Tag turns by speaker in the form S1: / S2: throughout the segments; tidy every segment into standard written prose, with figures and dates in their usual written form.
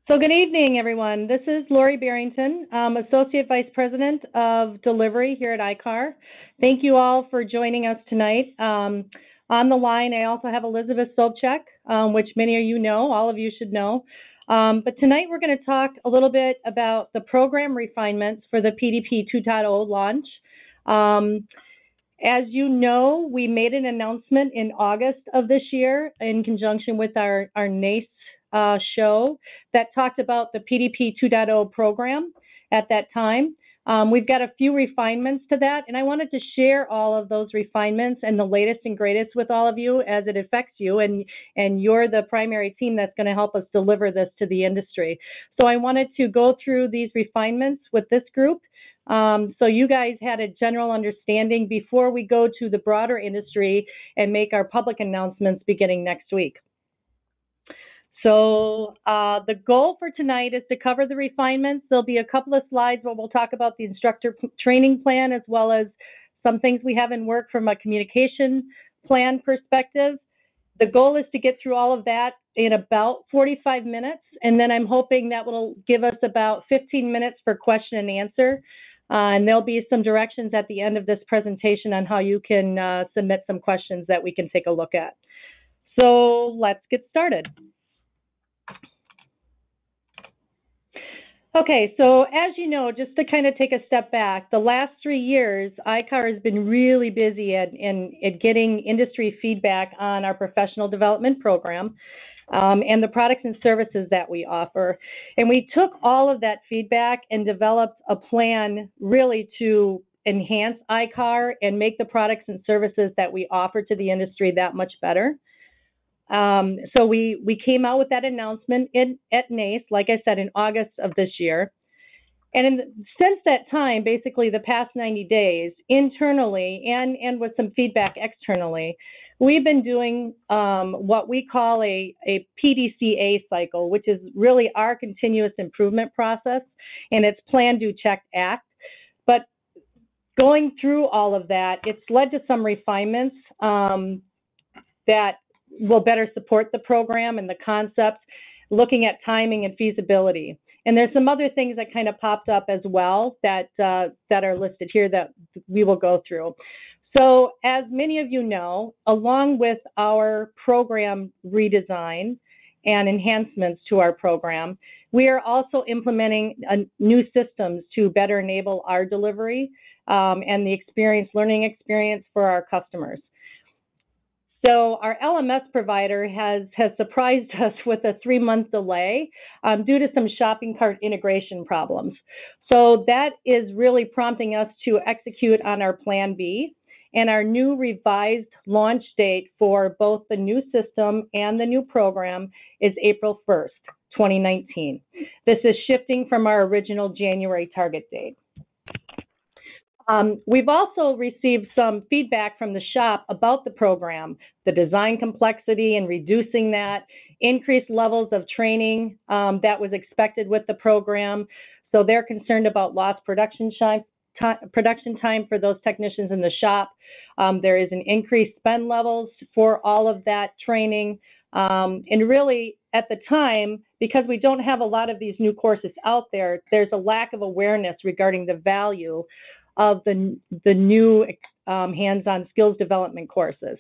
S1: So good evening, everyone. This is Lori Barrington, Associate Vice President of Delivery here at ICAR. Thank you all for joining us tonight. On the line, I also have Elisabeth Sobczak, which many of you know, all of you should know. But tonight we're going to talk a little bit about the program refinements for the PDP 2.0 launch. As you know, we made an announcement in August of this year in conjunction with our NACE show that talked about the PDP 2.0 program at that time. We've got a few refinements to that, and I wanted to share all of those refinements and the latest and greatest with all of you as it affects you, and you're the primary team that's going to help us deliver this to the industry. So I wanted to go through these refinements with this group so you guys had a general understanding before we go to the broader industry and make our public announcements beginning next week. So the goal for tonight is to cover the refinements. There'll be a couple of slides where we'll talk about the instructor training plan as well as some things we have in work from a communication plan perspective. The goal is to get through all of that in about 45 minutes, and then I'm hoping that will give us about 15 minutes for question and answer. And there'll be some directions at the end of this presentation on how you can submit some questions that we can take a look at. So let's get started. Okay, so as you know, just to kind of take a step back, the last 3 years, ICAR has been really busy at getting industry feedback on our professional development program and the products and services that we offer. And we took all of that feedback and developed a plan really to enhance ICAR and make the products and services that we offer to the industry that much better. So we came out with that announcement at NACE, like I said, in August of this year. And since that time, basically the past 90 days, internally and with some feedback externally, we've been doing what we call a PDCA cycle, which is really our continuous improvement process, and it's plan, do, check, act. But going through all of that, it's led to some refinements that will better support the program and the concepts, looking at timing and feasibility. And there's some other things that kind of popped up as well that are listed here that we will go through. So as many of you know, along with our program redesign and enhancements to our program, we are also implementing new systems to better enable our delivery and the learning experience for our customers. So our LMS provider has surprised us with a 3-month delay due to some shopping cart integration problems. So that is really prompting us to execute on our Plan B, and our new revised launch date for both the new system and the new program is April 1st, 2019. This is shifting from our original January target date. We've also received some feedback from the shop about the program, the design complexity and reducing that, increased levels of training that was expected with the program. So they're concerned about lost production time for those technicians in the shop. There is an increased spend levels for all of that training. And really, at the time, because we don't have a lot of these new courses out there, there's a lack of awareness regarding the value of the new hands-on skills development courses.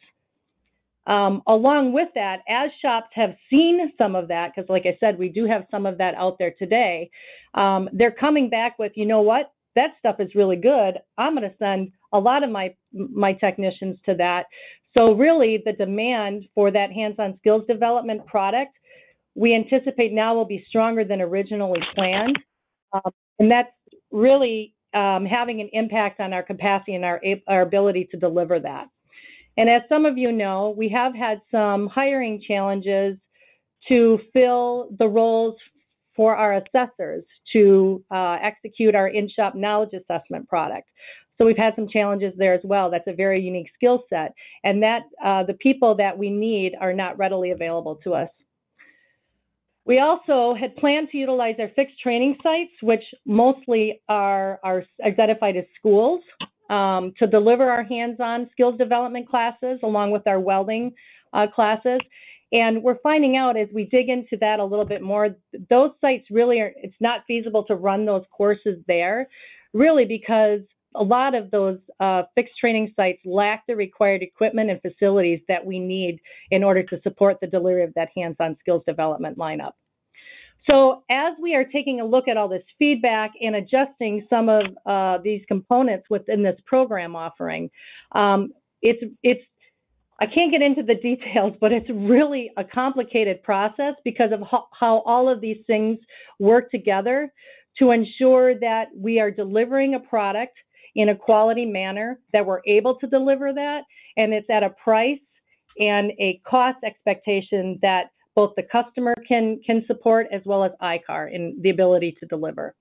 S1: Along with that, as shops have seen some of that, because like I said, we do have some of that out there today, they're coming back with, you know what, that stuff is really good. I'm going to send a lot of my technicians to that. So really the demand for that hands-on skills development product, we anticipate now will be stronger than originally planned. And that's really having an impact on our capacity and our ability to deliver that. And as some of you know, we have had some hiring challenges to fill the roles for our assessors to execute our in-shop knowledge assessment product. So we've had some challenges there as well. That's a very unique skill set, and that the people that we need are not readily available to us. We also had planned to utilize our fixed training sites, which mostly are identified as schools, to deliver our hands-on skills development classes along with our welding classes. And we're finding out as we dig into that a little bit more, those sites really are, it's not feasible to run those courses there, really because a lot of those fixed training sites lack the required equipment and facilities that we need in order to support the delivery of that hands-on skills development lineup. So as we are taking a look at all this feedback and adjusting some of these components within this program offering, it's I can't get into the details, but it's really a complicated process because of how all of these things work together to ensure that we are delivering a product in a quality manner, that we're able to deliver that, and it's at a price and a cost expectation that both the customer can support as well as ICAR in the ability to deliver.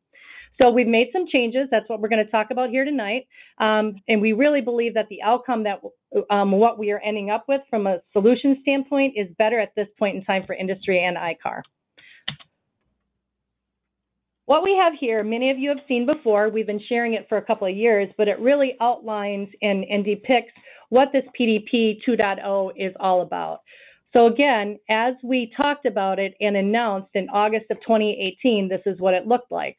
S1: So we've made some changes. That's what we're going to talk about here tonight. And we really believe that the outcome that what we are ending up with from a solution standpoint is better at this point in time for industry and ICAR. What we have here, many of you have seen before. We've been sharing it for a couple of years, but it really outlines and depicts what this PDP 2.0 is all about. So again, as we talked about it and announced in August of 2018, this is what it looked like.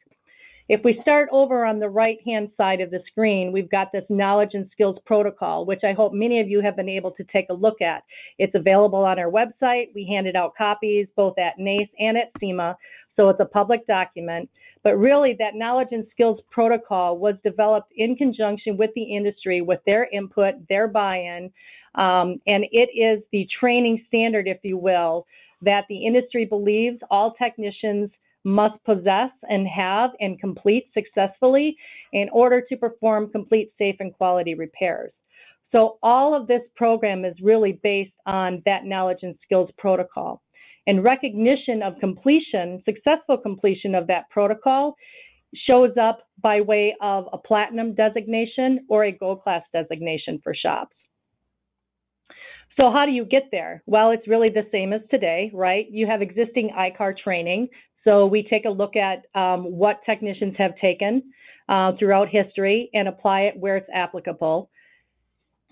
S1: If we start over on the right-hand side of the screen, we've got this knowledge and skills protocol, which I hope many of you have been able to take a look at. It's available on our website. We handed out copies both at NACE and at SEMA, so it's a public document. But really, that knowledge and skills protocol was developed in conjunction with the industry, with their input, their buy-in, and it is the training standard, if you will, that the industry believes all technicians must possess and have and complete successfully in order to perform complete, safe, and quality repairs. So all of this program is really based on that knowledge and skills protocol. And recognition of completion, successful completion of that protocol shows up by way of a platinum designation or a gold class designation for shops. So how do you get there? Well, it's really the same as today, right? You have existing ICAR training. So we take a look at what technicians have taken throughout history and apply it where it's applicable.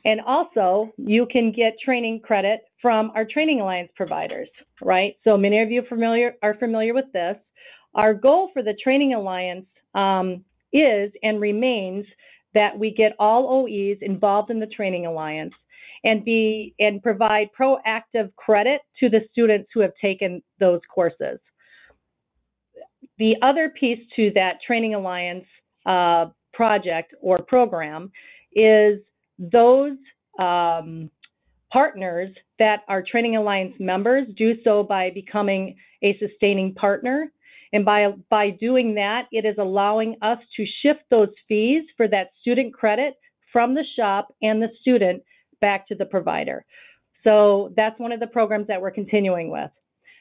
S1: And also, you can get training credit from our Training Alliance providers, right? So many of you are familiar with this. Our goal for the Training Alliance is and remains that we get all OEs involved in the Training Alliance and provide proactive credit to the students who have taken those courses. The other piece to that Training Alliance project or program is those partners that are Training Alliance members do so by becoming a sustaining partner. And by doing that, it is allowing us to shift those fees for that student credit from the shop and the student back to the provider. So that's one of the programs that we're continuing with.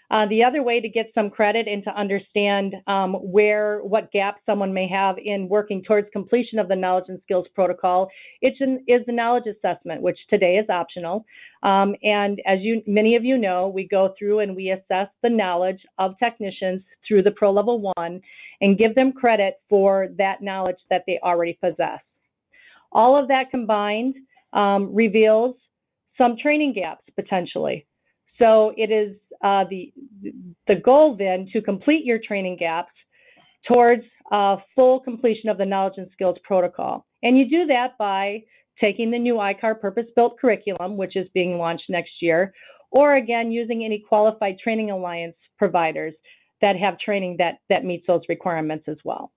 S1: The other way to get some credit and to understand what gaps someone may have in working towards completion of the knowledge and skills protocol is the knowledge assessment, which today is optional. And as many of you know, we go through and we assess the knowledge of technicians through the Pro Level 1 and give them credit for that knowledge that they already possess. All of that combined reveals some training gaps potentially. So it is the goal then to complete your training gaps towards full completion of the knowledge and skills protocol. And you do that by taking the new ICAR purpose-built curriculum, which is being launched next year, or again, using any qualified Training Alliance providers that have training that meets those requirements as well.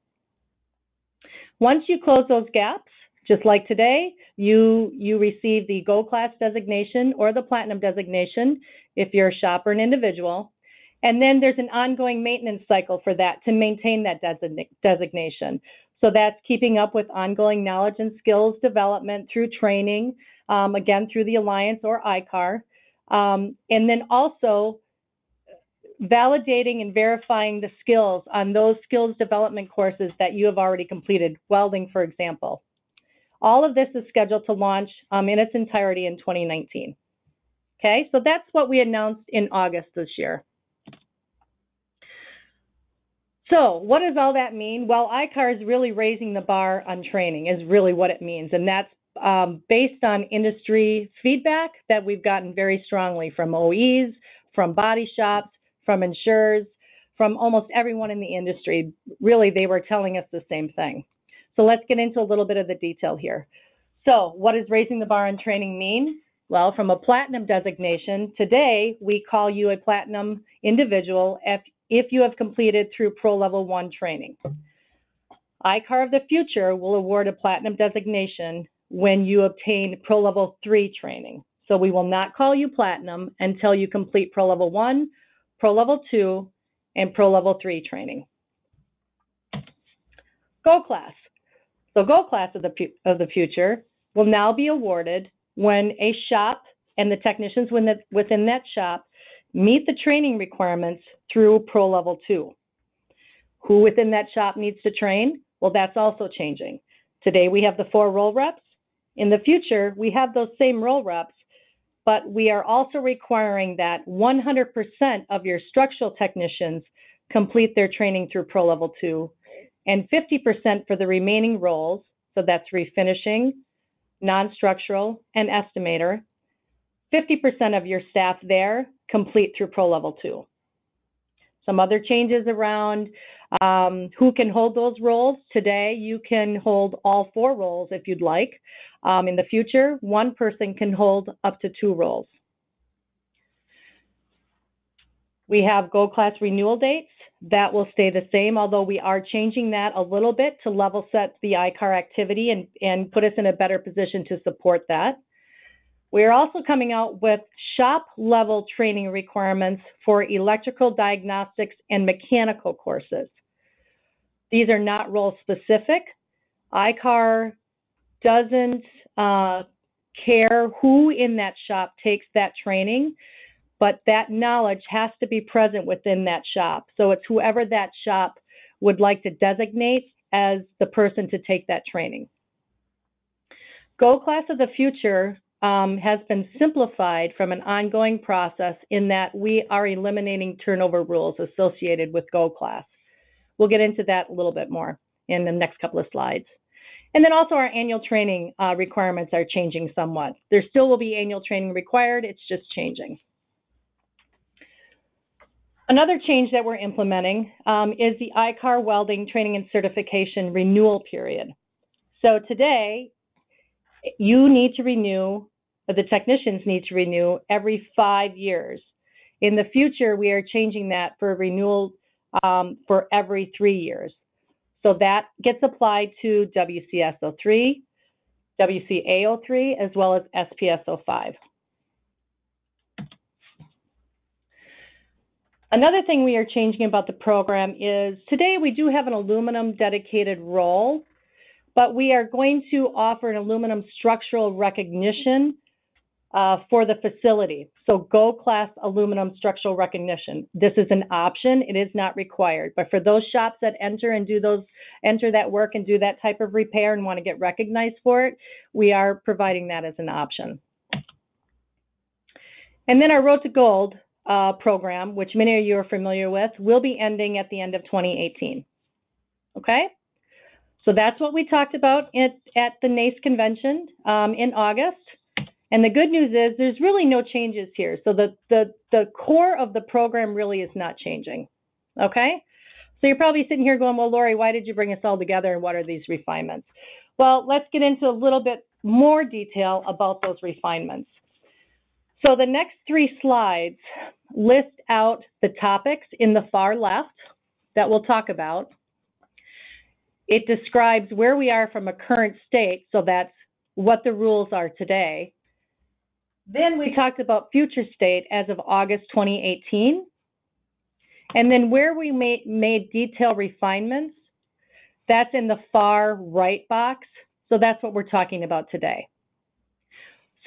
S1: Once you close those gaps, just like today, you receive the gold class designation or the platinum designation if you're a shop or an individual. And then there's an ongoing maintenance cycle for that to maintain that designation. So that's keeping up with ongoing knowledge and skills development through training, again, through the Alliance or ICAR. And then also validating and verifying the skills on those skills development courses that you have already completed, welding, for example. All of this is scheduled to launch in its entirety in 2019. Okay, so that's what we announced in August this year. So what does all that mean? Well, ICAR is really raising the bar on training is really what it means. And that's based on industry feedback that we've gotten very strongly from OEs, from body shops, from insurers, from almost everyone in the industry. Really, they were telling us the same thing. So let's get into a little bit of the detail here. So what does raising the bar in training mean? Well, from a platinum designation, today we call you a platinum individual if you have completed through Pro Level 1 training. ICAR of the future will award a platinum designation when you obtain Pro Level 3 training. So we will not call you platinum until you complete Pro Level 1, Pro Level 2, and Pro Level 3 training. Gold Class. So Gold Class of the future will now be awarded when a shop and the technicians within that shop meet the training requirements through Pro Level 2. Who within that shop needs to train? Well, that's also changing. Today we have the 4 role reps. In the future, we have those same role reps, but we are also requiring that 100% of your structural technicians complete their training through Pro Level 2, and 50% for the remaining roles, so that's refinishing, non-structural, and estimator. 50% of your staff there complete through Pro Level 2. Some other changes around who can hold those roles. Today, you can hold all 4 roles if you'd like. In the future, one person can hold up to 2 roles. We have Gold Class renewal dates. That will stay the same, although we are changing that a little bit to level set the ICAR activity and put us in a better position to support that. We are also coming out with shop level training requirements for electrical, diagnostics, and mechanical courses. These are not role specific. ICAR doesn't care who in that shop takes that training, but that knowledge has to be present within that shop. So it's whoever that shop would like to designate as the person to take that training. Gold Class of the future has been simplified from an ongoing process in that we are eliminating turnover rules associated with Gold Class. We'll get into that a little bit more in the next couple of slides. And then also our annual training requirements are changing somewhat. There still will be annual training required, it's just changing. Another change that we're implementing is the ICAR welding training and certification renewal period. So today, you need to renew, the technicians need to renew every 5 years. In the future, we are changing that for renewal for every 3 years. So that gets applied to WCS03, WCA03, as well as SPS05. Another thing we are changing about the program is today we do have an aluminum dedicated role, but we are going to offer an aluminum structural recognition for the facility. So Gold Class aluminum structural recognition. This is an option. It is not required. But for those shops that enter that work and do that type of repair and want to get recognized for it, we are providing that as an option. And then our Road to Gold program, which many of you are familiar with, will be ending at the end of 2018. Okay? So that's what we talked about at the NACE convention in August. And the good news is there's really no changes here. So the core of the program really is not changing. Okay? So you're probably sitting here going, well, Lori, why did you bring us all together and what are these refinements? Well, let's get into a little bit more detail about those refinements. So the next 3 slides list out the topics in the far left that we'll talk about. It describes where we are from a current state, so that's what the rules are today. Then we talked about future state as of August 2018. And then where we made detailed refinements, that's in the far right box. So that's what we're talking about today.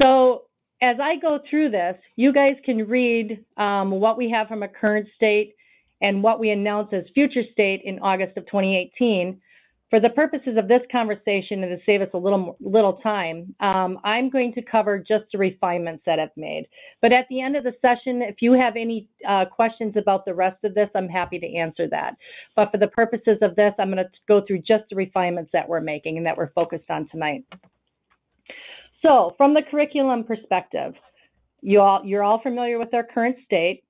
S1: So as I go through this, you guys can read what we have from a current state and what we announced as future state in August of 2018. For the purposes of this conversation and to save us a little time, I'm going to cover just the refinements that I've made. But at the end of the session, if you have any questions about the rest of this, I'm happy to answer that. But for the purposes of this, I'm going to go through just the refinements that we're making and that we're focused on tonight. So from the curriculum perspective, you're all familiar with our current state.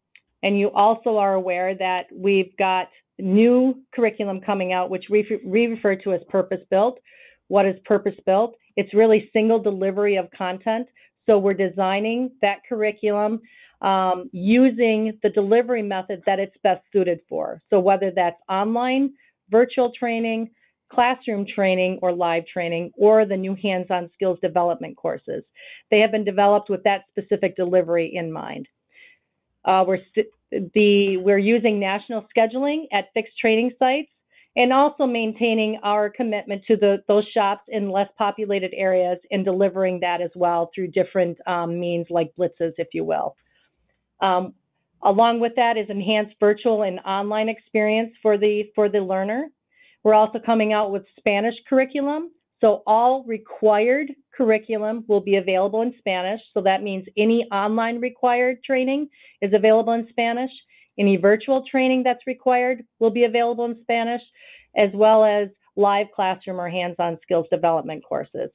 S1: And you also are aware that we've got new curriculum coming out, which we refer to as purpose-built. What is purpose-built? It's really single delivery of content. So we're designing that curriculum using the delivery method that it's best suited for. So whether that's online, virtual training, classroom training, or live training, or the new hands-on skills development courses. They have been developed with that specific delivery in mind. We're using national scheduling at fixed training sites and also maintaining our commitment to those shops in less populated areas and delivering that as well through different means like blitzes, if you will. Along with that is enhanced virtual and online experience for the learner. We're also coming out with Spanish curriculum. So all required curriculum will be available in Spanish. So that means any online required training is available in Spanish. Any virtual training that's required will be available in Spanish, as well as live classroom or hands-on skills development courses.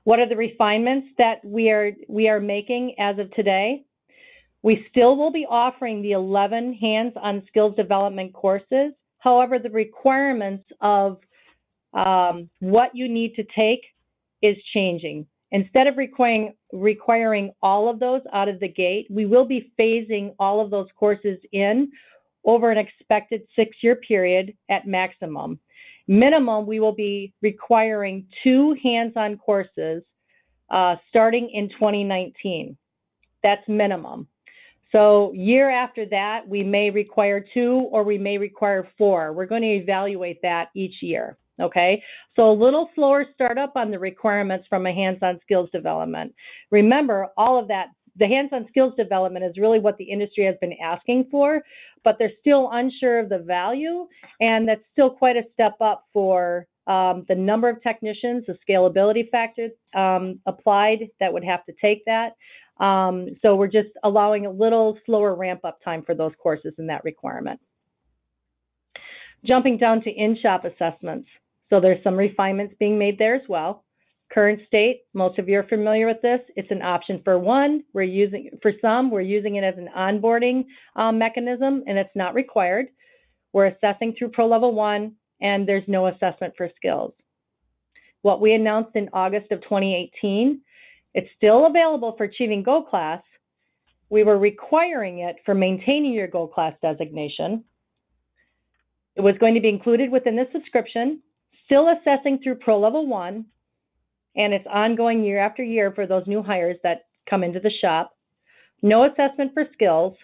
S1: What are the refinements that we are making as of today? We still will be offering the 11 hands-on skills development courses. However, the requirements of what you need to take is changing. Instead of requiring all of those out of the gate, we will be phasing all of those courses in over an expected 6-year period at maximum. Minimum, we will be requiring 2 hands-on courses starting in 2019. That's minimum. So year after that, we may require 2 or we may require 4. We're going to evaluate that each year. Okay, so a little slower startup on the requirements from a hands-on skills development. Remember, all of that, the hands-on skills development is really what the industry has been asking for, but they're still unsure of the value, and that's still quite a step up for the number of technicians, the scalability factor applied that would have to take that. So we're just allowing a little slower ramp-up time for those courses in that requirement. Jumping down to in-shop assessments. So there's some refinements being made there as well. Current state, most of you are familiar with this. It's an option for one. We're using it as an onboarding mechanism, and it's not required. We're assessing through Pro Level 1, and there's no assessment for skills. What we announced in August of 2018, it's still available for achieving Gold Class. We were requiring it for maintaining your Gold Class designation. It was going to be included within the subscription, still assessing through Pro Level 1, and it's ongoing year after year for those new hires that come into the shop. No assessment for skills,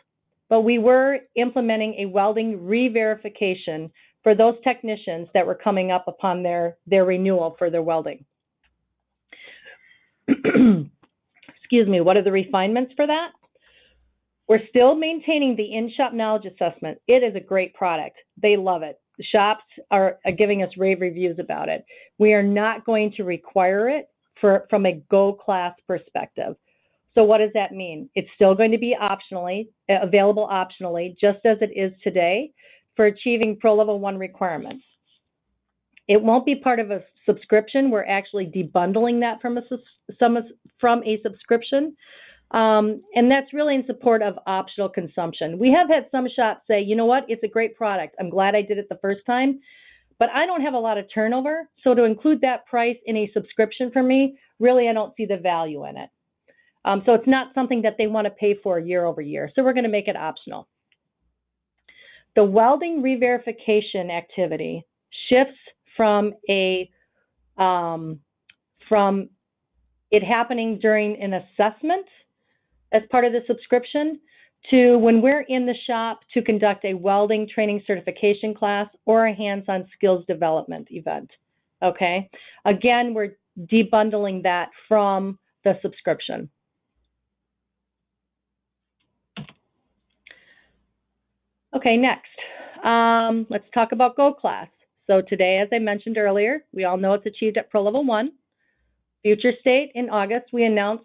S1: but we were implementing a welding re-verification for those technicians that were coming up upon their renewal for their welding. Excuse me, what are the refinements for that? We're still maintaining the in-shop knowledge assessment. It is a great product. They love it. The shops are giving us rave reviews about it. We are not going to require it from a Gold Class perspective. So what does that mean? It's still going to be available optionally, just as it is today, for achieving Pro Level 1 requirements. It won't be part of a subscription. We're actually debundling that from a subscription. And that's really in support of optional consumption. We have had some shops say, you know what, it's a great product. I'm glad I did it the first time, but I don't have a lot of turnover. So to include that price in a subscription for me, really, I don't see the value in it. So it's not something that they want to pay for year over year. So we're going to make it optional. The welding re-verification activity shifts from it happening during an assessment as part of the subscription to when we're in the shop to conduct a welding training certification class or a hands-on skills development event. Okay. Again, we're debundling that from the subscription. Okay, next, let's talk about Gold Class. So today, as I mentioned earlier, we all know it's achieved at Pro Level 1. Future state, in August, we announced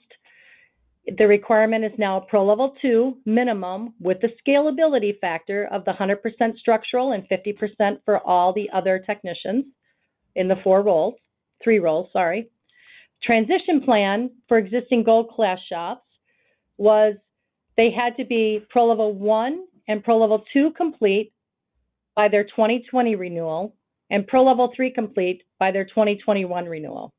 S1: the requirement is now Pro Level 2 minimum with the scalability factor of the 100% structural and 50% for all the other technicians in the 3 roles. Transition plan for existing Gold Class shops was they had to be Pro Level 1 and Pro Level 2 complete by their 2020 renewal, and Pro Level 3 complete by their 2021 renewal.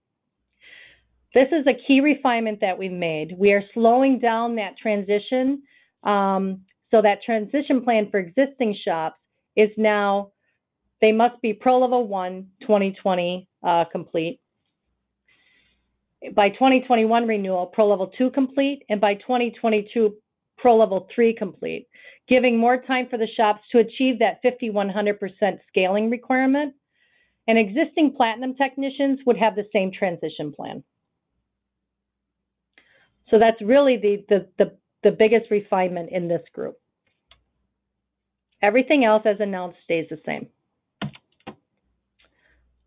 S1: This is a key refinement that we've made. We are slowing down that transition, so that transition plan for existing shops is now, they must be Pro Level 1 2020 complete. By 2021 renewal, Pro Level 2 complete, and by 2022, Pro Level 3 complete, giving more time for the shops to achieve that 50-100% scaling requirement. And existing Platinum technicians would have the same transition plan. So that's really the biggest refinement in this group. Everything else, as announced, stays the same.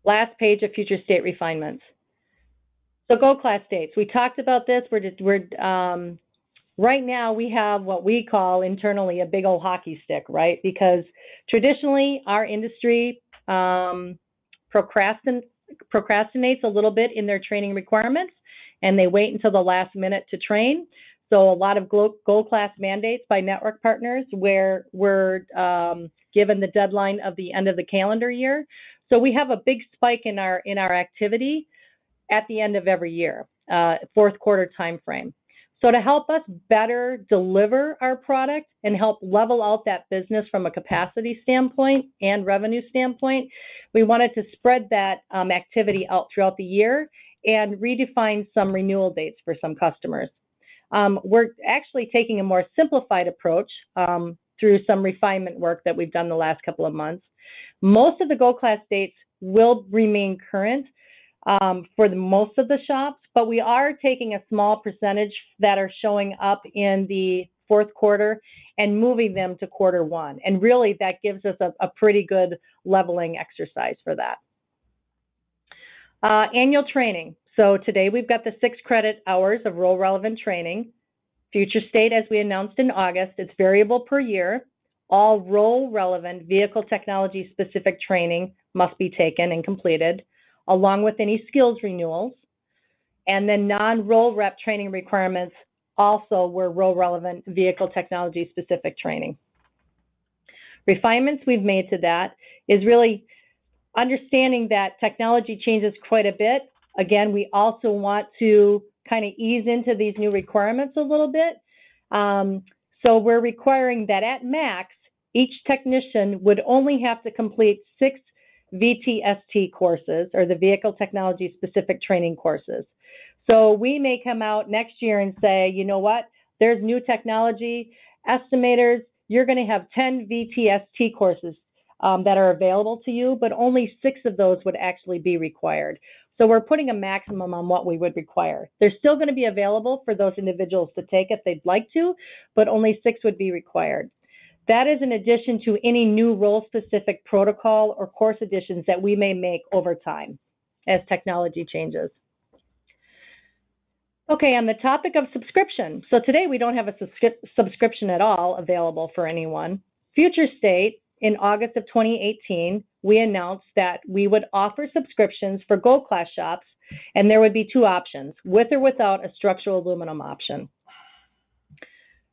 S1: Last page of future state refinements. So Gold Class states, we talked about this. Right now we have what we call internally a big old hockey stick, right? Because traditionally our industry procrastinates a little bit in their training requirements, and they wait until the last minute to train. So a lot of Gold Class mandates by network partners where we're given the deadline of the end of the calendar year. So we have a big spike in our activity at the end of every year, fourth quarter time frame. So to help us better deliver our product and help level out that business from a capacity standpoint and revenue standpoint, we wanted to spread that activity out throughout the year and redefine some renewal dates for some customers. We're actually taking a more simplified approach through some refinement work that we've done the last couple of months. Most of the Gold Class dates will remain current for most of the shops, but we are taking a small percentage that are showing up in the fourth quarter and moving them to quarter one. And really that gives us a pretty good leveling exercise for that. Annual training. So today we've got the 6 credit hours of role relevant training. Future state, as we announced in August, it's variable per year. All role relevant vehicle technology specific training must be taken and completed, along with any skills renewals. And then non-role rep training requirements also were role relevant vehicle technology specific training. Refinements we've made to that is really understanding that technology changes quite a bit. Again, we also want to kind of ease into these new requirements a little bit. So we're requiring that at max, each technician would only have to complete 6 VTST courses, or the Vehicle Technology Specific Training courses. So we may come out next year and say, you know what, there's new technology. Estimators, you're going to have 10 VTST courses that are available to you, but only 6 of those would actually be required. So we're putting a maximum on what we would require. They're still going to be available for those individuals to take if they'd like to, but only 6 would be required. That is in addition to any new role-specific protocol or course additions that we may make over time as technology changes. Okay, on the topic of subscription. So today we don't have a subscription at all available for anyone. Future state, in August of 2018, we announced that we would offer subscriptions for Gold Class shops, and there would be 2 options, with or without a structural aluminum option.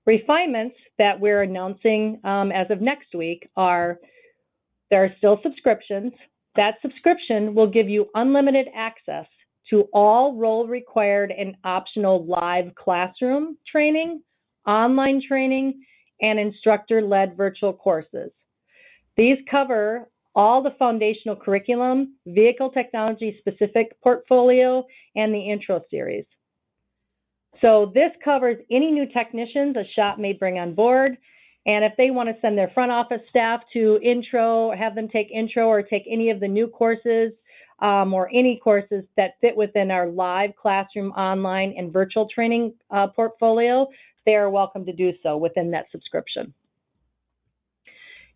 S1: Refinements that we're announcing as of next week are, there are still subscriptions. That subscription will give you unlimited access to all role required and optional live classroom training, online training, and instructor-led virtual courses. These cover all the foundational curriculum, vehicle technology specific portfolio, and the intro series. So this covers any new technicians a shop may bring on board, and if they want to send their front office staff to intro, have them take intro or take any of the new courses or any courses that fit within our live classroom, online, and virtual training portfolio, they are welcome to do so within that subscription.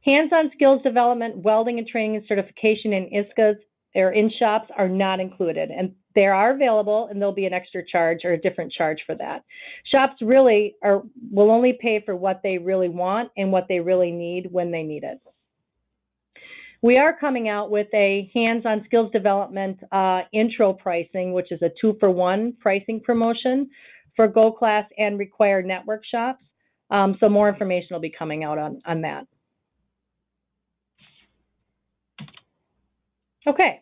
S1: Hands-on skills development, welding and training and certification in ISCAs or in shops are not included, and they are available, and there'll be an extra charge or a different charge for that. Shops really will only pay for what they really want and what they really need when they need it. We are coming out with a hands-on skills development intro pricing, which is a 2-for-1 pricing promotion for Gold Class and required network shops. So more information will be coming out on that. Okay,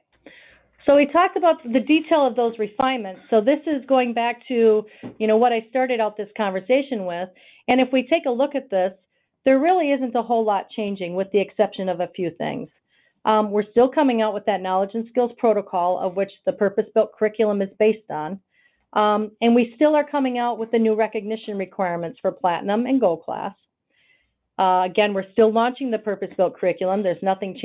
S1: so we talked about the detail of those refinements. So this is going back to, what I started out this conversation with. And if we take a look at this, there really isn't a whole lot changing with the exception of a few things. We're still coming out with that knowledge and skills protocol of which the purpose-built curriculum is based on. And we still are coming out with the new recognition requirements for Platinum and Gold class. Again, we're still launching the purpose-built curriculum. There's nothing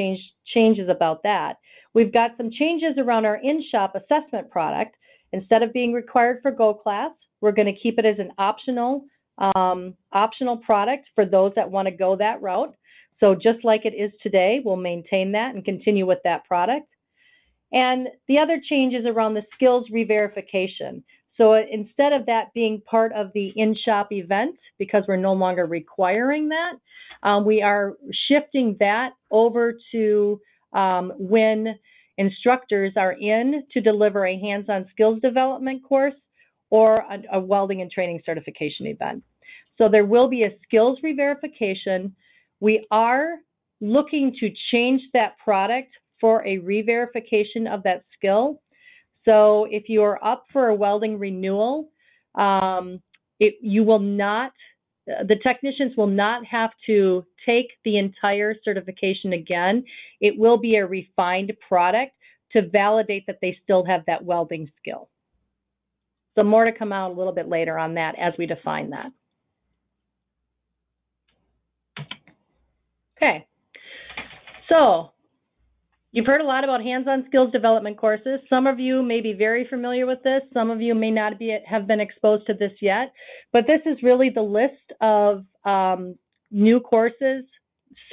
S1: changes about that. We've got some changes around our in-shop assessment product. Instead of being required for Gold class, we're going to keep it as an optional product for those that want to go that route. So just like it is today, we'll maintain that and continue with that product. And the other change is around the skills re-verification. So instead of that being part of the in-shop event, because we're no longer requiring that, we are shifting that over to when instructors are in to deliver a hands-on skills development course or a welding and training certification event. So there will be a skills re-verification. We are looking to change that product for a re-verification of that skill. So if you are up for a welding renewal, you will not, the technicians will not have to take the entire certification again. It will be a refined product to validate that they still have that welding skill. So more to come out a little bit later on that as we define that. Okay, so you've heard a lot about hands-on skills development courses. Some of you may be very familiar with this. Some of you may not have been exposed to this yet. But this is really the list of new courses.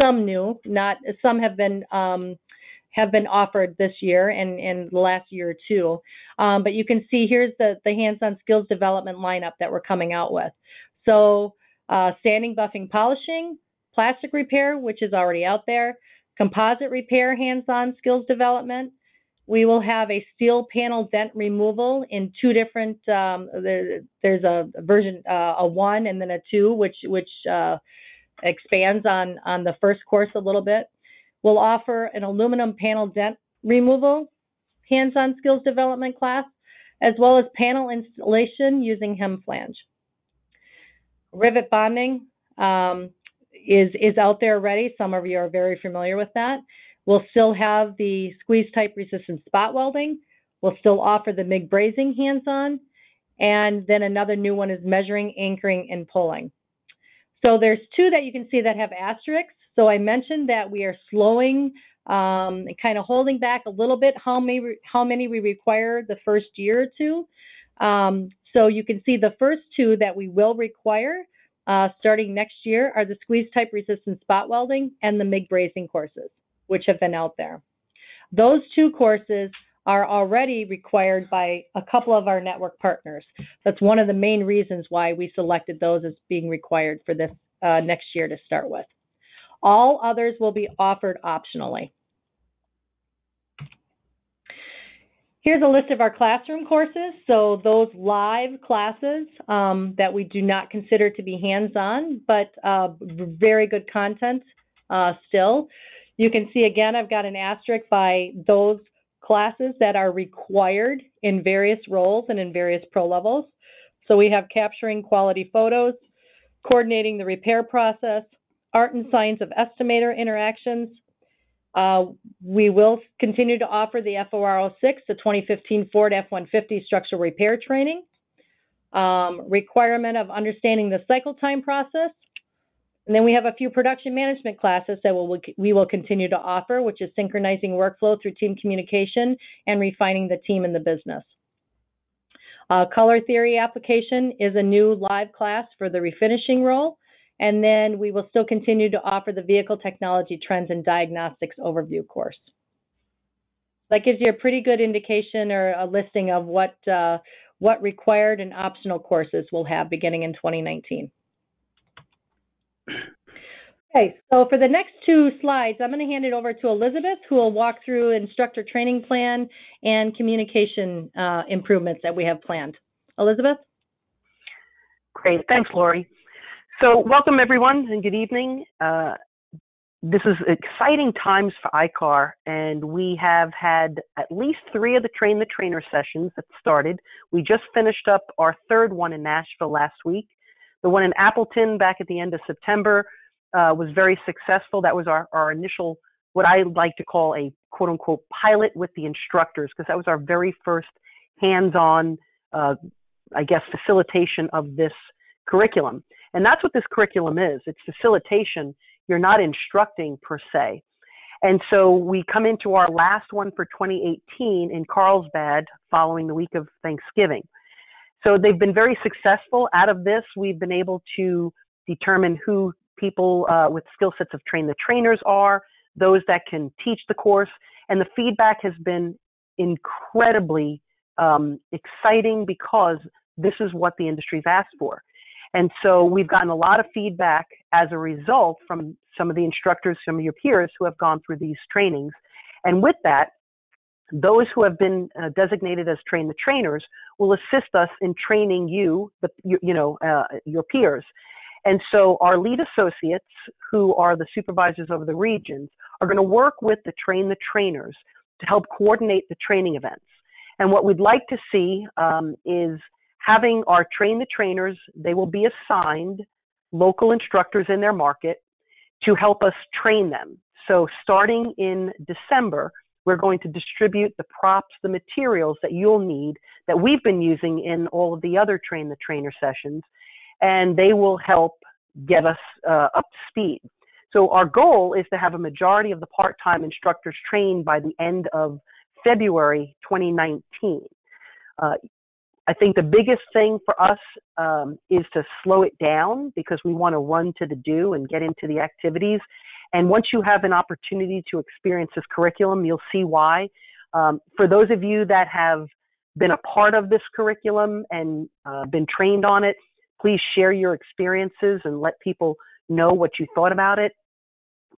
S1: Some new, not some have been offered this year and the last year or two. But you can see here's the hands-on skills development lineup that we're coming out with. So sanding, buffing, polishing, plastic repair, which is already out there, composite repair, hands-on skills development. We will have a steel panel dent removal in two different, there's a version, a 1 and then a 2, which expands on the first course a little bit. We'll offer an aluminum panel dent removal, hands-on skills development class, as well as panel installation using hem flange. Rivet bonding is out there already. Some of you are very familiar with that. We'll still have the squeeze type resistant spot welding. We'll still offer the MIG brazing hands-on. And then another new one is measuring, anchoring, and pulling. So there's two that you can see that have asterisks. So I mentioned that we are slowing, kind of holding back a little bit how many we require the first year or two. So you can see the first two that we will require starting next year are the squeeze type resistant spot welding and the MIG brazing courses, which have been out there. Those two courses are already required by a couple of our network partners. That's one of the main reasons why we selected those as being required for this next year to start with. All others will be offered optionally. Here's a list of our classroom courses. So those live classes that we do not consider to be hands-on, but very good content still. You can see, again, I've got an asterisk by those classes that are required in various roles and in various pro levels. So we have capturing quality photos, coordinating the repair process, art and science of estimator interactions. We will continue to offer the FOR 06, the 2015 Ford F-150 structural repair training, requirement of understanding the cycle time process. And then we have a few production management classes that we will continue to offer, which is synchronizing workflow through team communication and refining the team in the business. Color theory application is a new live class for the refinishing role. And then we will still continue to offer the vehicle technology trends and diagnostics overview course. That gives you a pretty good indication or a listing of what required and optional courses we'll have beginning in 2019. Okay, so for the next two slides, I'm going to hand it over to Elisabeth, who will walk through instructor training plan and communication improvements that we have planned. Elisabeth?
S2: Great, thanks, Lori. So welcome everyone and good evening. This is exciting times for ICAR, and we have had at least 3 of the Train the Trainer sessions that started. We just finished up our 3rd one in Nashville last week. The one in Appleton back at the end of September was very successful. That was our initial, what I like to call a quote unquote pilot with the instructors, because that was our very first hands-on, facilitation of this curriculum. And that's what this curriculum is. It's facilitation. You're not instructing per se. And so we come into our last one for 2018 in Carlsbad following the week of Thanksgiving. So they've been very successful. Out of this, we've been able to determine who people with skill sets of train the trainers are, those that can teach the course. And the feedback has been incredibly exciting because this is what the industry's asked for. And so we've gotten a lot of feedback as a result from some of the instructors, some of your peers who have gone through these trainings. And with that, those who have been designated as train the trainers will assist us in training you, your peers. And so our lead associates, who are the supervisors over the regions, are going to work with the train the trainers to help coordinate the training events. And what we'd like to see is having our train the trainers, they will be assigned local instructors in their market to help us train them. So starting in December, we're going to distribute the props, the materials that you'll need that we've been using in all of the other train the trainer sessions, and they will help get us up to speed. So our goal is to have a majority of the part-time instructors trained by the end of February 2019. I think the biggest thing for us is to slow it down because we want to run to the do and get into the activities. And once you have an opportunity to experience this curriculum, you'll see why. For those of you that have been a part of this curriculum and been trained on it, please share your experiences and let people know what you thought about it.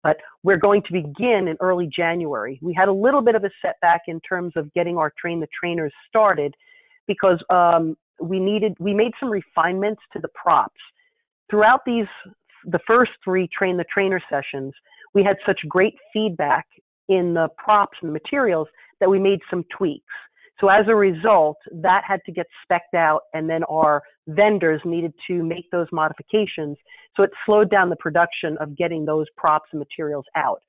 S2: But we're going to begin in early January. We had a little bit of a setback in terms of getting our train the trainers started, because we made some refinements to the props. Throughout the first 3 train the trainer sessions, we had such great feedback in the props and the materials that we made some tweaks. So as a result, that had to get spec'd out, and then our vendors needed to make those modifications. So it slowed down the production of getting those props and materials out.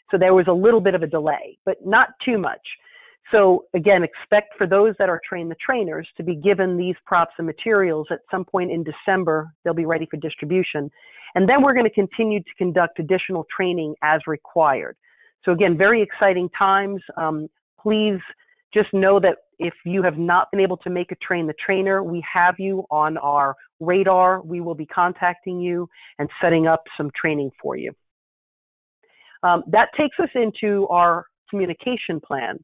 S2: So there was a little bit of a delay, but not too much. So again, expect for those that are train the trainers to be given these props and materials at some point in December. They'll be ready for distribution. And then we're going to continue to conduct additional training as required. So again, very exciting times. Please just know that if you have not been able to make a train the trainer, we have you on our radar. We will be contacting you and setting up some training for you. That takes us into our communication plan.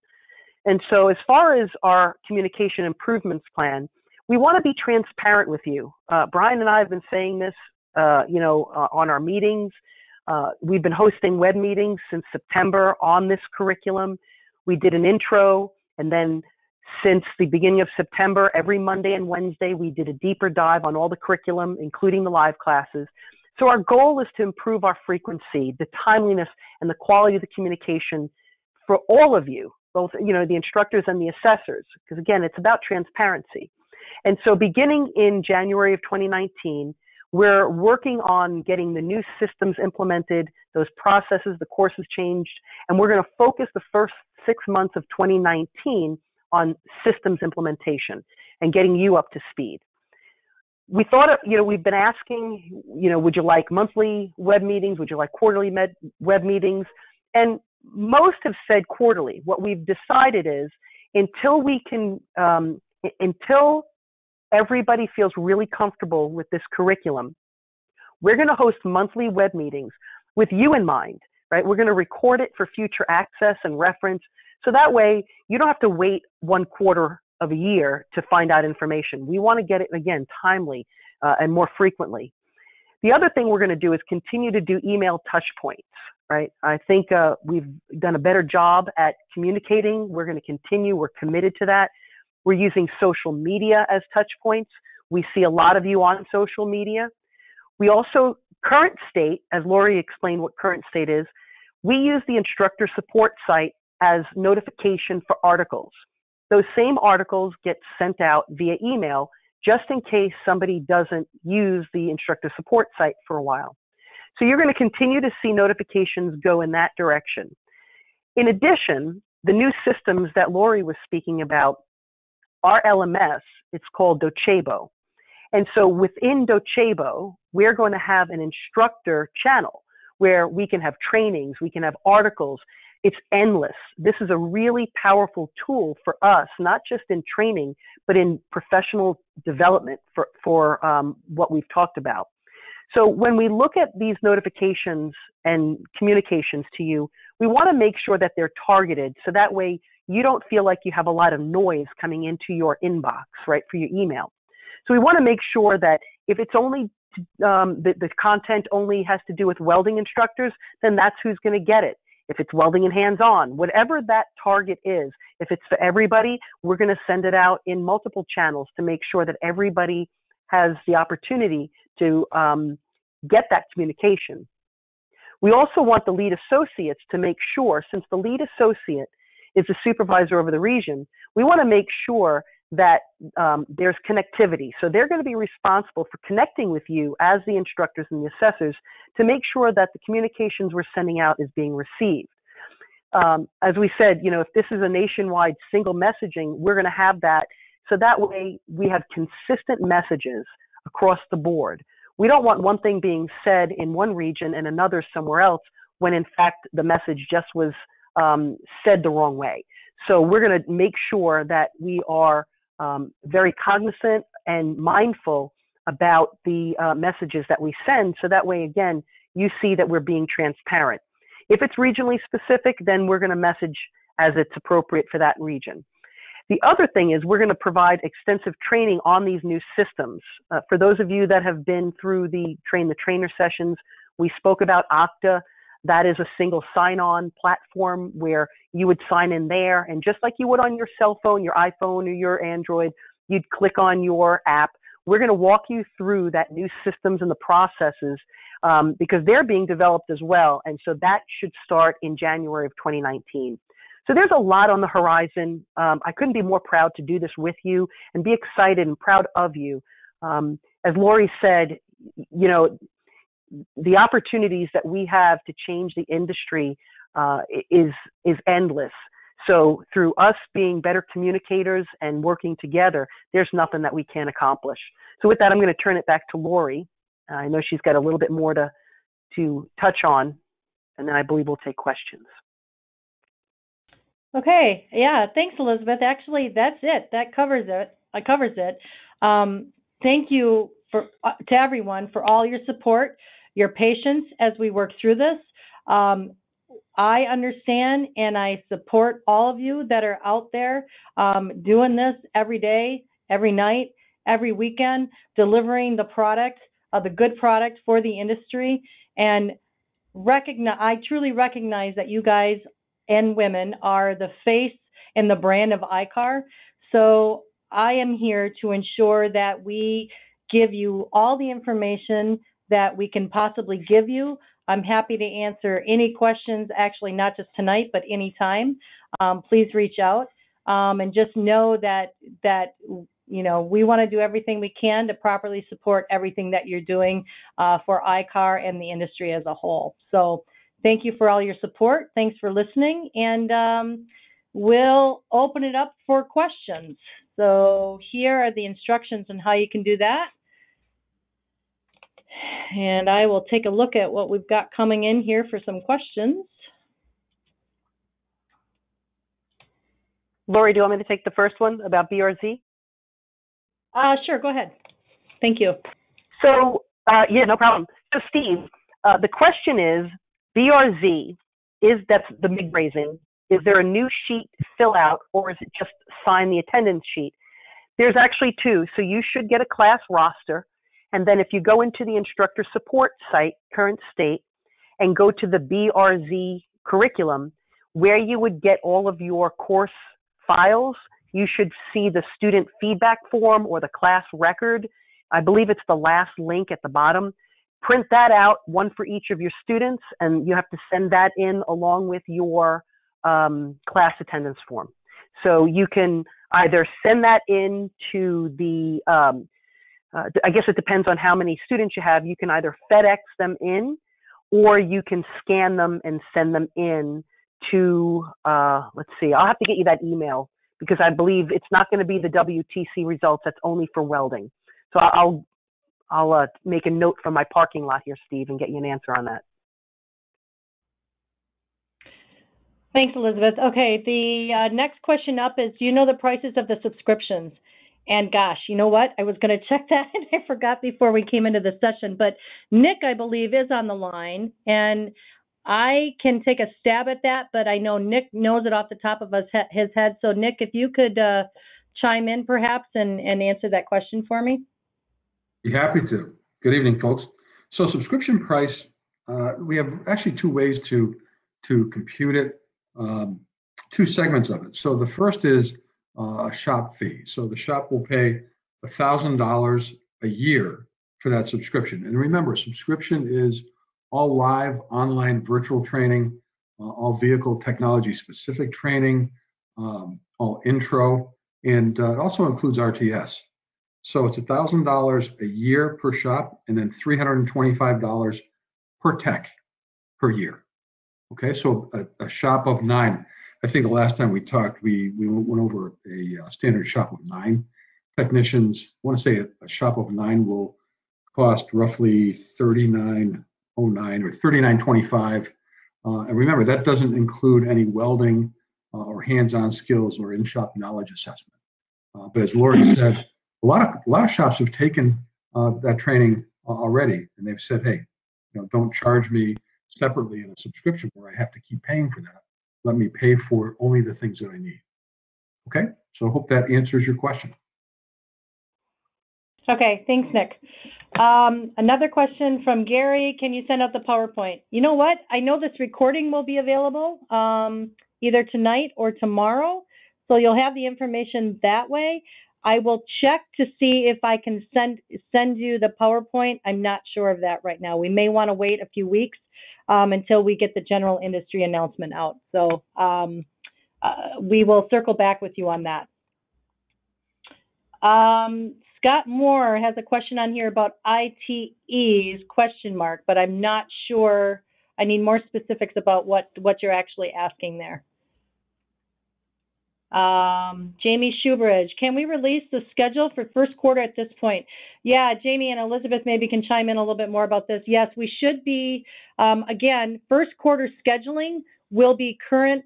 S2: And so as far as our communication improvements plan, we want to be transparent with you. Brian and I have been saying this, on our meetings. We've been hosting web meetings since September on this curriculum. We did an intro, and then since the beginning of September, every Monday and Wednesday, we did a deeper dive on all the curriculum, including the live classes. So our goal is to improve our frequency, the timeliness, and the quality of the communication for all of you, both, the instructors and the assessors, because again, it's about transparency. And so beginning in January of 2019, we're working on getting the new systems implemented, those processes, the courses changed, and we're going to focus the first 6 months of 2019 on systems implementation and getting you up to speed. We thought, we've been asking, would you like monthly web meetings? Would you like quarterly web meetings? And most have said quarterly. What we've decided is until everybody feels really comfortable with this curriculum, we're going to host monthly web meetings with you in mind, right? We're going to record it for future access and reference. So that way you don't have to wait 1 quarter of a year to find out information. We want to get it, again, timely and more frequently. The other thing we're going to do is continue to do email touch points, right? I think we've done a better job at communicating. We're going to continue. We're committed to that. We're using social media as touch points. We see a lot of you on social media. We also, current state, as Lori explained what current state is, we use the instructor support site as notification for articles. Those same articles get sent out via email just in case somebody doesn't use the instructor support site for a while. So you're going to continue to see notifications go in that direction. In addition, the new systems that Lori was speaking about, our LMS, it's called Docebo. And so within Docebo, we're going to have an instructor channel where we can have trainings, we can have articles. It's endless. This is a really powerful tool for us, not just in training, but in professional development for what we've talked about. So when we look at these notifications and communications to you, we want to make sure that they're targeted so that way you don't feel like you have a lot of noise coming into your inbox, right, for your email. So we want to make sure that if it's only the content only has to do with welding instructors, then that's who's going to get it. If it's welding and hands-on, whatever that target is, if it's for everybody, we're going to send it out in multiple channels to make sure that everybody has the opportunity to get that communication. We also want the lead associates to make sure, since the lead associate is the supervisor over the region, we want to make sure that there's connectivity. So they're going to be responsible for connecting with you as the instructors and the assessors to make sure that the communications we're sending out is being received. As we said, if this is a nationwide single messaging, we're going to have that. So that way we have consistent messages across the board. We don't want one thing being said in one region and another somewhere else when in fact the message just was said the wrong way. So we're going to make sure that we are very cognizant and mindful about the messages that we send, so that way, again, you see that we're being transparent. If it's regionally specific, then we're going to message as it's appropriate for that region. The other thing is we're going to provide extensive training on these new systems. For those of you that have been through the Train the Trainer sessions, we spoke about Okta. That is a single sign-on platform where you would sign in there, and just like you would on your cell phone, your iPhone or your Android, you'd click on your app. We're going to walk you through that new systems and the processes because they're being developed as well, and so that should start in January of 2019. So there's a lot on the horizon. I couldn't be more proud to do this with you and be excited and proud of you. As Lori said, the opportunities that we have to change the industry is endless. So through us being better communicators and working together, there's nothing that we can't accomplish. So with that, I'm going to turn it back to Lori. I know she's got a little bit more to touch on, and then I believe we'll take questions.
S1: Okay. Yeah. Thanks, Elisabeth. Actually, that's it. That covers it. Thank you to everyone for all your support, your patience as we work through this. I understand and I support all of you that are out there doing this every day, every night, every weekend, delivering the product, the good product for the industry. And I truly recognize that you guys and women are the face and the brand of ICAR. So I am here to ensure that we give you all the information that we can possibly give you. I'm happy to answer any questions, actually not just tonight, but anytime. Please reach out and just know that we want to do everything we can to properly support everything that you're doing for ICAR and the industry as a whole. So thank you for all your support. Thanks for listening, and we'll open it up for questions. So here are the instructions on how you can do that. And I will take a look at what we've got coming in here for some questions.
S2: Lori, do you want me to take the first one about BRZ?
S1: Sure, go ahead. Thank you.
S2: So, yeah, no problem. So, Steve, the question is, BRZ, that's the MIG raising. Is there a new sheet to fill out, or is it just sign the attendance sheet? There's actually two. So you should get a class roster. And then if you go into the instructor support site, current state, and go to the BRZ curriculum, where you would get all of your course files, you should see the student feedback form or the class record. I believe it's the last link at the bottom. print that out, one for each of your students, and you have to send that in along with your class attendance form. So you can either send that in to the, I guess it depends on how many students you have. You can either FedEx them in, or you can scan them and send them in to, let's see, I'll have to get you that email because I believe it's not going to be the WTC results. That's only for welding. So I'll make a note from my parking lot here, Steve, and get you an answer on that.
S1: Thanks, Elizabeth. Okay, the next question up is, do you know the prices of the subscriptions? And gosh, you know what? I was going to check that and I forgot before we came into the session. But Nick, I believe, is on the line, and I can take a stab at that, but I know Nick knows it off the top of his head. So Nick, if you could chime in perhaps and answer that question for me.
S3: Be happy to. Good evening, folks. So subscription price, we have actually two ways to compute it, two segments of it. So the first is a shop fee. So the shop will pay $1,000 a year for that subscription. And remember, subscription is all live online virtual training, all vehicle technology specific training, all intro, and it also includes RTS. So it's $1,000 a year per shop, and then $325 per tech per year. Okay, so a shop of 9. I think the last time we talked, we went over a standard shop of 9 technicians. I want to say a shop of 9 will cost roughly $39.09 or $39.25. And remember, that doesn't include any welding or hands-on skills or in-shop knowledge assessment. But as Lori said, a lot of shops have taken that training already, and they've said, hey, don't charge me separately in a subscription where I have to keep paying for that. Let me pay for only the things that I need. Okay, so I hope that answers your question.
S1: Okay, thanks, Nick. Another question from Gary. Can you send out the PowerPoint? You know what? I know this recording will be available either tonight or tomorrow, so you'll have the information that way. I will check to see if I can send you the PowerPoint. I'm not sure of that right now. We may want to wait a few weeks until we get the general industry announcement out. So we will circle back with you on that. Scott Moore has a question on here about ITEs, question mark, but I'm not sure. I need more specifics about what you're actually asking there. Jamie Shoebridge, can we release the schedule for first quarter at this point? Yeah, Jamie and Elizabeth maybe can chime in a little bit more about this. Yes, we should be, again, first quarter scheduling will be current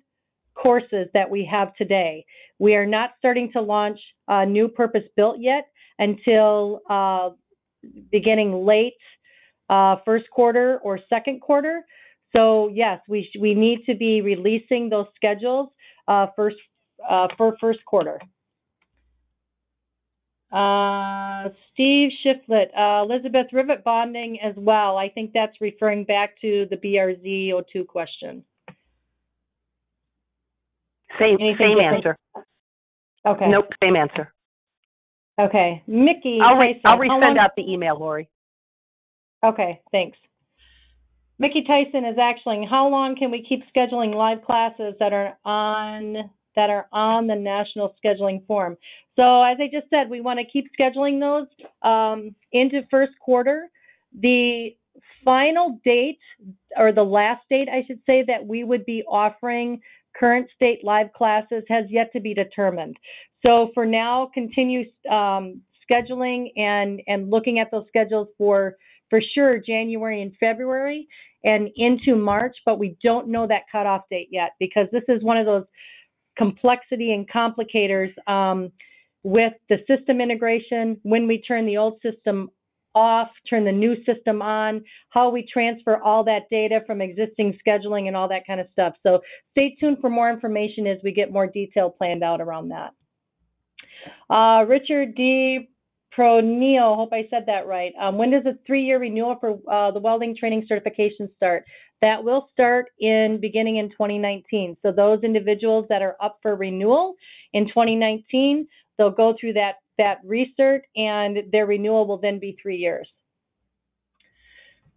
S1: courses that we have today. We are not starting to launch new purpose-built yet until beginning late first quarter or second quarter. So yes, we need to be releasing those schedules for first quarter. Steve Shiflett, Elizabeth, rivet bonding as well. I think that's referring back to the BRZ02 question.
S2: Same answer.
S1: Okay.
S2: Nope, same answer.
S1: Okay. Mickey.
S2: I'll resend out the email, Lori.
S1: Okay, thanks. Mickey Tyson is asking, how long can we keep scheduling live classes that are on the national scheduling form? So as I just said, we want to keep scheduling those into first quarter. The final date, or the last date, I should say, that we would be offering current state live classes has yet to be determined. So for now, continue scheduling and looking at those schedules for sure January and February and into March, but we don't know that cutoff date yet because this is one of those complexity and complicators with the system integration, when we turn the old system off, turn the new system on, how we transfer all that data from existing scheduling and all that kind of stuff. So stay tuned for more information as we get more detail planned out around that. Richard D. Proneo, hope I said that right. When does the 3-year renewal for the welding training certification start? That will start beginning in 2019. So those individuals that are up for renewal in 2019, they'll go through that research, and their renewal will then be 3 years.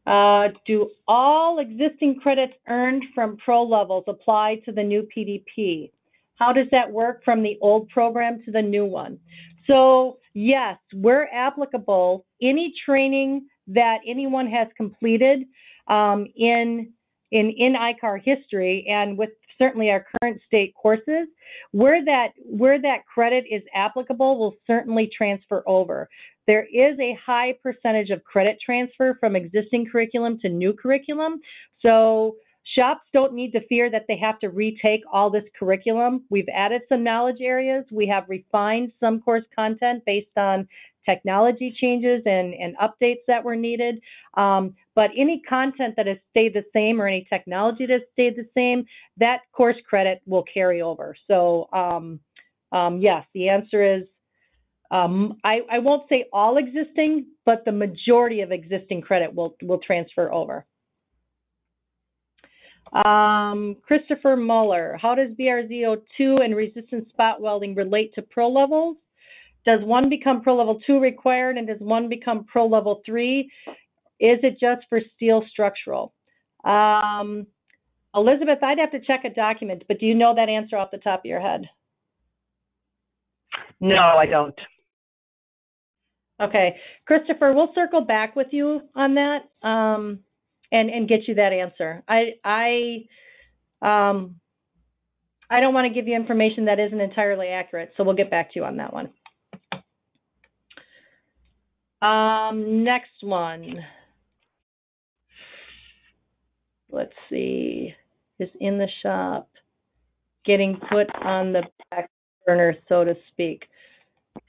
S1: Do all existing credits earned from pro levels apply to the new PDP? How does that work from the old program to the new one? So yes, we're applicable. Any training that anyone has completed in ICAR history and with certainly our current state courses, where that credit is applicable will certainly transfer over. There is a high percentage of credit transfer from existing curriculum to new curriculum. So shops don't need to fear that they have to retake all this curriculum. We've added some knowledge areas. We have refined some course content based on technology changes and updates that were needed. But any content that has stayed the same or any technology that has stayed the same, that course credit will carry over. So yes, the answer is I won't say all existing, but the majority of existing credit will transfer over. Christopher Muller, how does BRZ02 and resistance spot welding relate to pro levels? Does one become pro level 2 required, and does one become pro level 3? Is it just for steel structural? Elizabeth, I'd have to check a document, but do you know that answer off the top of your head?
S2: No, I don't.
S1: Okay, Christopher, we'll circle back with you on that and get you that answer. I don't want to give you information that isn't entirely accurate, so we'll get back to you on that one. Next one. Let's see. Is in the shop getting put on the back burner, so to speak.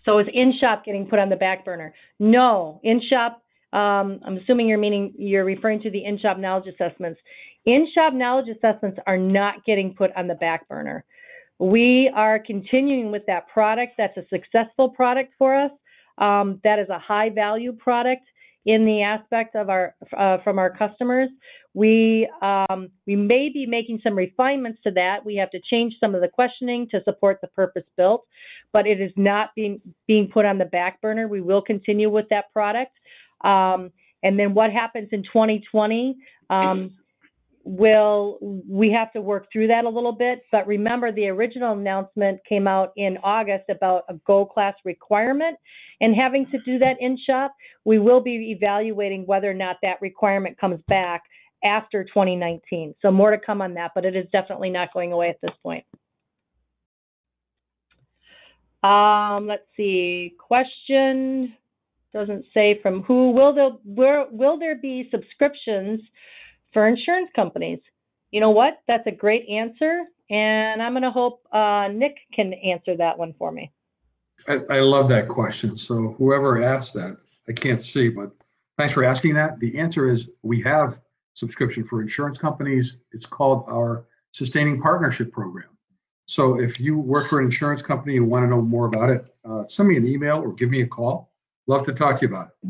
S1: So is in shop getting put on the back burner? No, in shop. I'm assuming you're referring to the in shop knowledge assessments. In shop knowledge assessments are not getting put on the back burner. We are continuing with that product. That's a successful product for us. That is a high value product in the aspect of our from our customers. We may be making some refinements to that. We have to change some of the questioning to support the purpose built, but it is not being put on the back burner. We will continue with that product. And then what happens in 2020? We have to work through that a little bit, but remember the original announcement came out in August about a Go class requirement and having to do that in shop. We will be evaluating whether or not that requirement comes back after 2019. So more to come on that, but it is definitely not going away at this point. Let's see, question doesn't say from who. Will there be subscriptions for insurance companies? You know what? That's a great answer, and I'm going to hope Nick can answer that one for me.
S3: I love that question. So whoever asked that, I can't see, but thanks for asking that. The answer is we have subscription for insurance companies. It's called our Sustaining Partnership Program. So if you work for an insurance company and want to know more about it, send me an email or give me a call. Love to talk to you about it.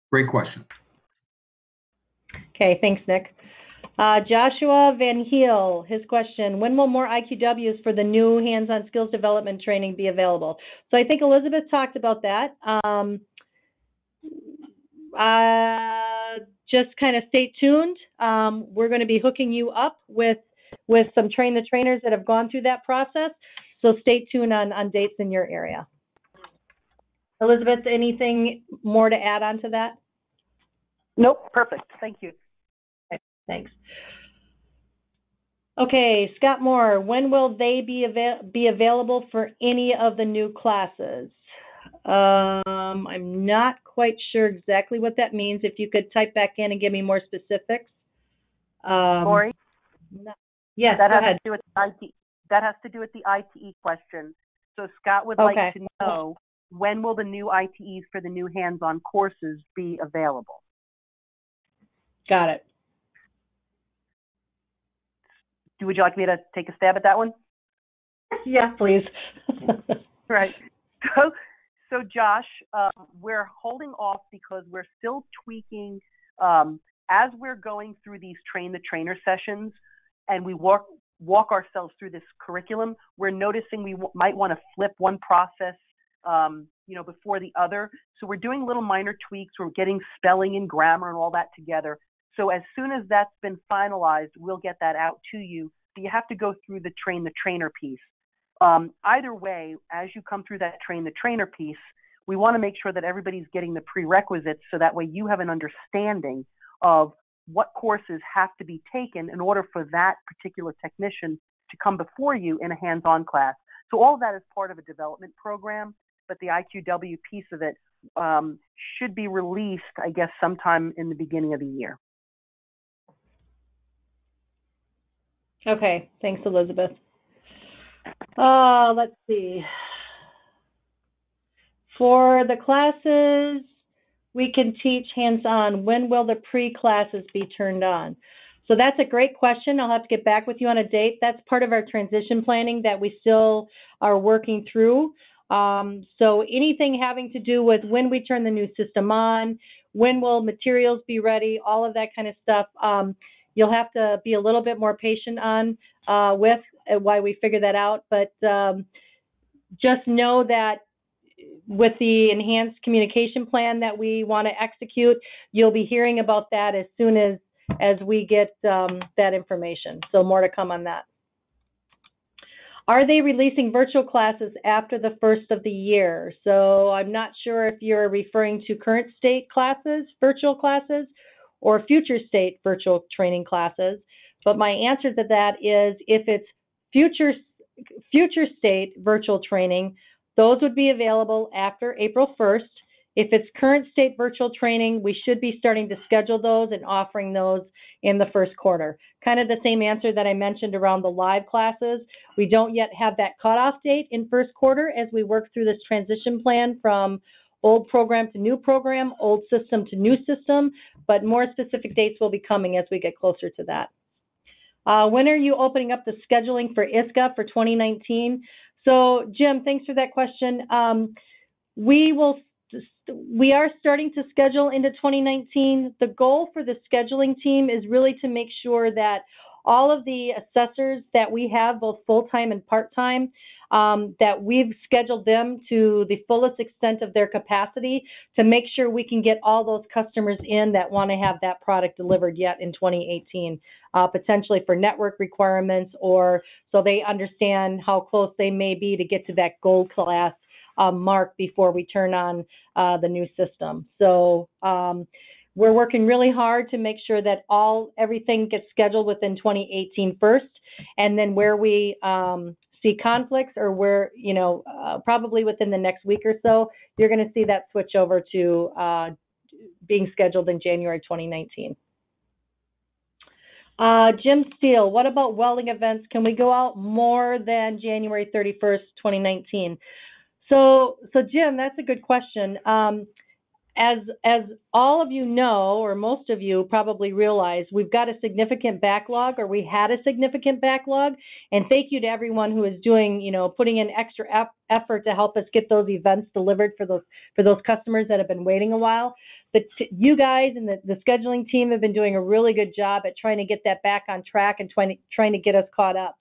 S3: Great question.
S1: Okay, thanks, Nick. Joshua Van Heel, his question, when will more IQWs for the new hands-on skills development training be available? So I think Elizabeth talked about that. Just kind of stay tuned. We're going to be hooking you up with some train the trainers that have gone through that process. So stay tuned on dates in your area. Elizabeth, anything more to add on to that?
S2: Nope, perfect. Thank you.
S1: Okay, thanks. Okay, Scott Moore, when will they be available for any of the new classes? I'm not quite sure exactly what that means. If you could type back in and give me more specifics.
S2: Lori?
S1: Yes,
S2: that
S1: go
S2: has
S1: ahead.
S2: To do with IT, that has to do with the ITE question. So Scott would like to know, when will the new ITEs for the new hands-on courses be available?
S1: Got it.
S2: Would you like me to take a stab at that one?
S1: Yeah, please.
S2: Right. So Josh, we're holding off because we're still tweaking as we're going through these train the trainer sessions and we walk ourselves through this curriculum. We're noticing we might want to flip one process before the other. So we're doing little minor tweaks. We're getting spelling and grammar and all that together. So as soon as that's been finalized, we'll get that out to you. But you have to go through the train the trainer piece. Either way, as you come through that train the trainer piece, we want to make sure that everybody's getting the prerequisites so that way you have an understanding of what courses have to be taken in order for that particular technician to come before you in a hands-on class. So all of that is part of a development program, but the IQW piece of it should be released, I guess, sometime in the beginning of the year.
S1: Okay, thanks, Elizabeth. Let's see. For the classes we can teach hands-on, when will the pre-classes be turned on? So that's a great question. I'll have to get back with you on a date. That's part of our transition planning that we still are working through. So anything having to do with when we turn the new system on, when will materials be ready, all of that kind of stuff, you'll have to be a little bit more patient on with while we figure that out. But just know that with the enhanced communication plan that we want to execute, you'll be hearing about that as soon as we get that information. So more to come on that. Are they releasing virtual classes after the first of the year? So I'm not sure if you're referring to current state classes, virtual classes, or future state virtual training classes. But my answer to that is if it's future state virtual training, those would be available after April 1st. If it's current state virtual training, we should be starting to schedule those and offering those in the first quarter. Kind of the same answer that I mentioned around the live classes. We don't yet have that cutoff date in first quarter as we work through this transition plan from old program to new program, old system to new system, but more specific dates will be coming as we get closer to that. When are you opening up the scheduling for ISCA for 2019? So, Jim, thanks for that question. We are starting to schedule into 2019. The goal for the scheduling team is really to make sure that all of the assessors that we have, both full-time and part-time, that we've scheduled them to the fullest extent of their capacity to make sure we can get all those customers in that want to have that product delivered yet in 2018, potentially for network requirements or so they understand how close they may be to get to that gold class mark before we turn on the new system. So we're working really hard to make sure that everything gets scheduled within 2018 first, and then where we see conflicts or where, probably within the next week or so, you're going to see that switch over to being scheduled in January 2019. Jim Steele, what about welding events? Can we go out more than January 31st, 2019? So Jim, that's a good question. As all of you know, or most of you probably realize, we've got a significant backlog, or we had a significant backlog. And thank you to everyone who is doing, putting in extra effort to help us get those events delivered for those customers that have been waiting a while. But you guys and the scheduling team have been doing a really good job at trying to get that back on track and trying to get us caught up.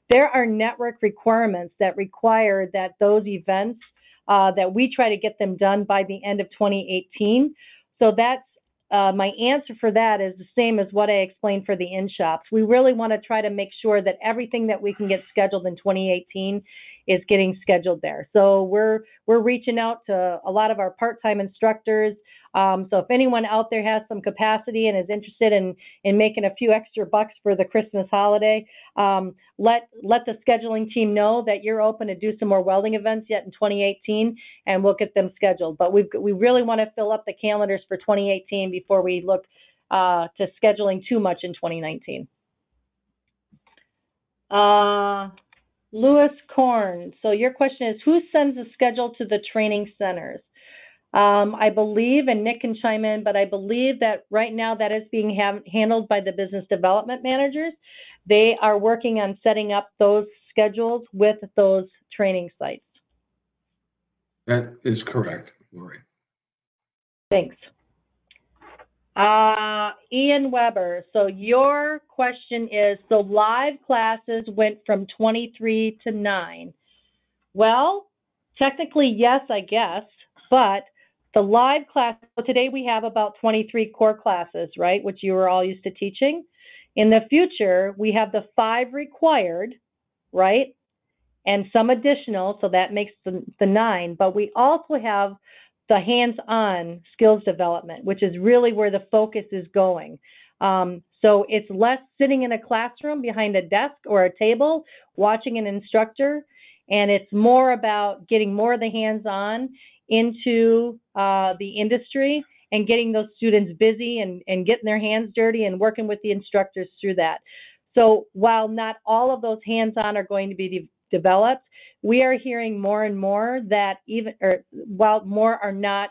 S1: There are network requirements that require that those events that we try to get them done by the end of 2018. So that's my answer for that is the same as what I explained for the in-shops. We really want to try to make sure that everything that we can get scheduled in 2018 is getting scheduled there. So we're reaching out to a lot of our part-time instructors. So if anyone out there has some capacity and is interested in making a few extra bucks for the Christmas holiday, let the scheduling team know that you're open to do some more welding events yet in 2018, and we'll get them scheduled. But we really want to fill up the calendars for 2018 before we look to scheduling too much in 2019. Lewis Korn. So your question is, who sends the schedule to the training centers? I believe, and Nick can chime in, but I believe that right now that is being handled by the business development managers. They are working on setting up those schedules with those training sites.
S3: That is correct, Lori.
S1: Thanks. Ian Weber, so your question is, so live classes went from 23 to 9. Well, technically, yes, I guess. But the live class, so today we have about 23 core classes, right, which you are all used to teaching. In the future, we have the 5 required, right, and some additional, so that makes the 9. But we also have the hands-on skills development, which is really where the focus is going. So it's less sitting in a classroom behind a desk or a table watching an instructor, and it's more about getting more of the hands-on into the industry and getting those students busy and getting their hands dirty and working with the instructors through that. So while not all of those hands-on are going to be developed, we are hearing more and more that while more are not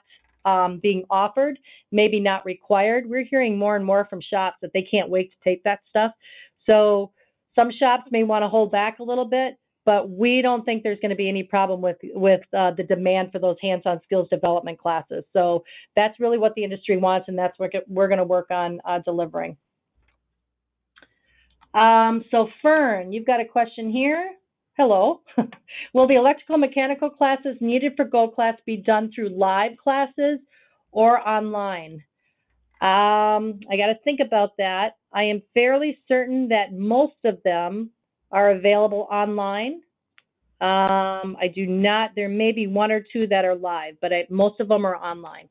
S1: being offered, maybe not required, we're hearing more and more from shops that they can't wait to take that stuff. So some shops may want to hold back a little bit, but we don't think there's going to be any problem with the demand for those hands-on skills development classes. So that's really what the industry wants, and that's what we're going to work on delivering. So Fern, you've got a question here. Hello. Will the electrical mechanical classes needed for Go Class be done through live classes or online? I got to think about that. I am fairly certain that most of them are available online. I do not, there may be 1 or 2 that are live, but most of them are online.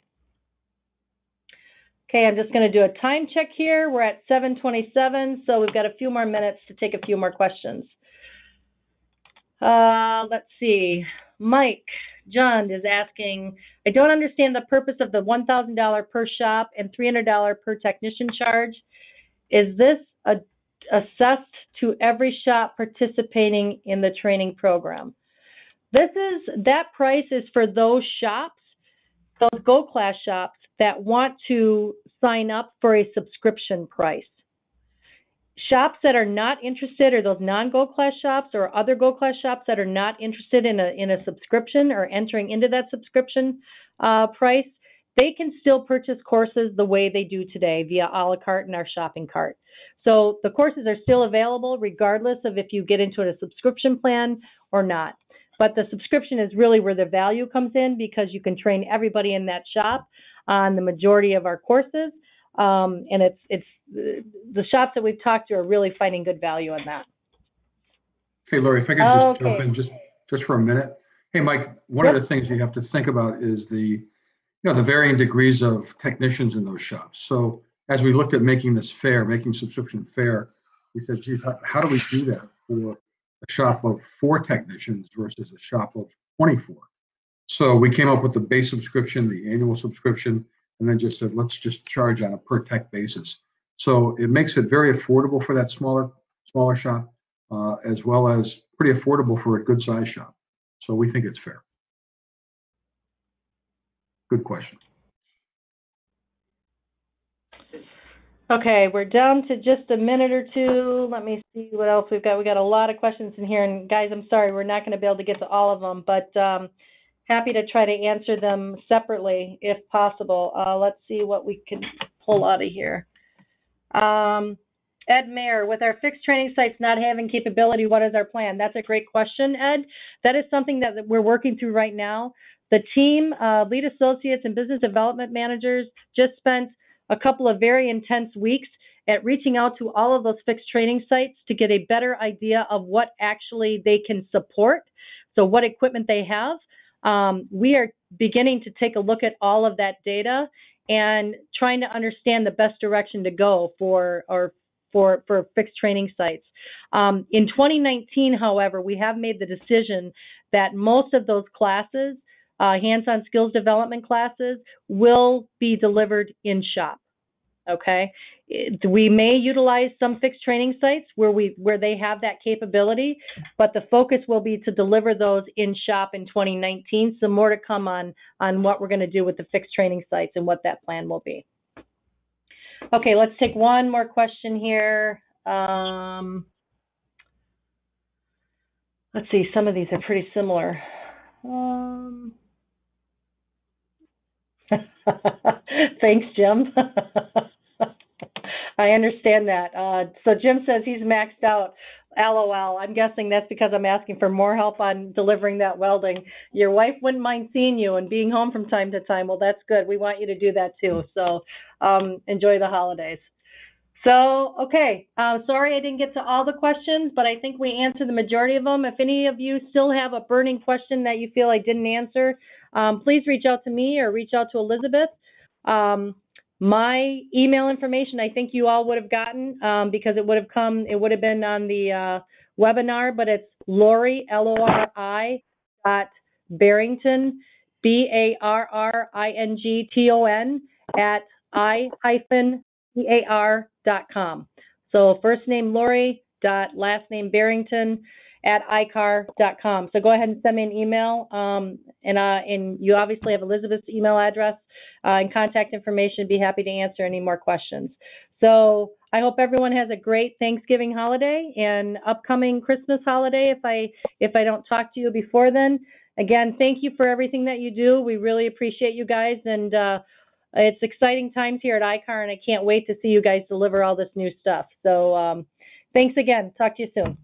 S1: Okay, I'm just going to do a time check here. We're at 7:27, so we've got a few more minutes to take a few more questions. Let's see. Mike John is asking, I don't understand the purpose of the $1,000 per shop and $300 per technician charge. Is this assessed to every shop participating in the training program? That price is for those shops, those Go Class shops that want to sign up for a subscription price. Shops that are not interested, or those non-Go Class shops or other Go Class shops that are not interested in a subscription or entering into that subscription price, they can still purchase courses the way they do today via a la carte and our shopping cart. So the courses are still available regardless of if you get into a subscription plan or not. But the subscription is really where the value comes in, because you can train everybody in that shop on the majority of our courses. And it's the shops that we've talked to are really finding good value in that.
S3: Hey, Lori, if I could just jump in just for a minute. Hey, Mike, one of the things you have to think about is the varying degrees of technicians in those shops. So as we looked at making this fair, making subscription fair, we said, geez, how do we do that for a shop of 4 technicians versus a shop of 24? So we came up with the base subscription, the annual subscription, and then just said, let's just charge on a per tech basis. So it makes it very affordable for that smaller shop, as well as pretty affordable for a good size shop. So we think it's fair. Good question.
S1: Okay, we're down to just a minute or two. Let me see what else we've got. We got a lot of questions in here, and guys, I'm sorry, we're not going to be able to get to all of them, but happy to try to answer them separately if possible. Let's see what we can pull out of here. Ed Mayer, with our fixed training sites not having capability, what is our plan? That's a great question, Ed. That is something that we're working through right now. The team, lead associates and business development managers, just spent a couple of very intense weeks at reaching out to all of those fixed training sites to get a better idea of what actually they can support, so what equipment they have. We are beginning to take a look at all of that data and trying to understand the best direction to go for fixed training sites. In 2019, however, we have made the decision that most of those classes, hands-on skills development classes, will be delivered in shop. Okay, we may utilize some fixed training sites where they have that capability, but the focus will be to deliver those in shop in 2019. So more to come on what we're going to do with the fixed training sites and what that plan will be. Okay, let's take one more question here. Let's see, some of these are pretty similar. Thanks, Jim. I understand that. So Jim says he's maxed out. LOL. I'm guessing that's because I'm asking for more help on delivering that welding. Your wife wouldn't mind seeing you and being home from time to time. Well, that's good. We want you to do that too. So enjoy the holidays. So, okay, sorry I didn't get to all the questions, but I think we answered the majority of them. If any of you still have a burning question that you feel I didn't answer, please reach out to me or reach out to Elizabeth. My email information, I think you all would have gotten because it would have been on the webinar, but it's Lori, Lori, Barrington, Barrington, at I-CAR.com. So first name Lori, last name Barrington, at icar.com. So go ahead and send me an email, and you obviously have Elizabeth's email address and contact information. Be happy to answer any more questions. So I hope everyone has a great Thanksgiving holiday and upcoming Christmas holiday if I don't talk to you before then. Again, thank you for everything that you do. We really appreciate you guys, and it's exciting times here at iCar, and I can't wait to see you guys deliver all this new stuff. So thanks again. Talk to you soon.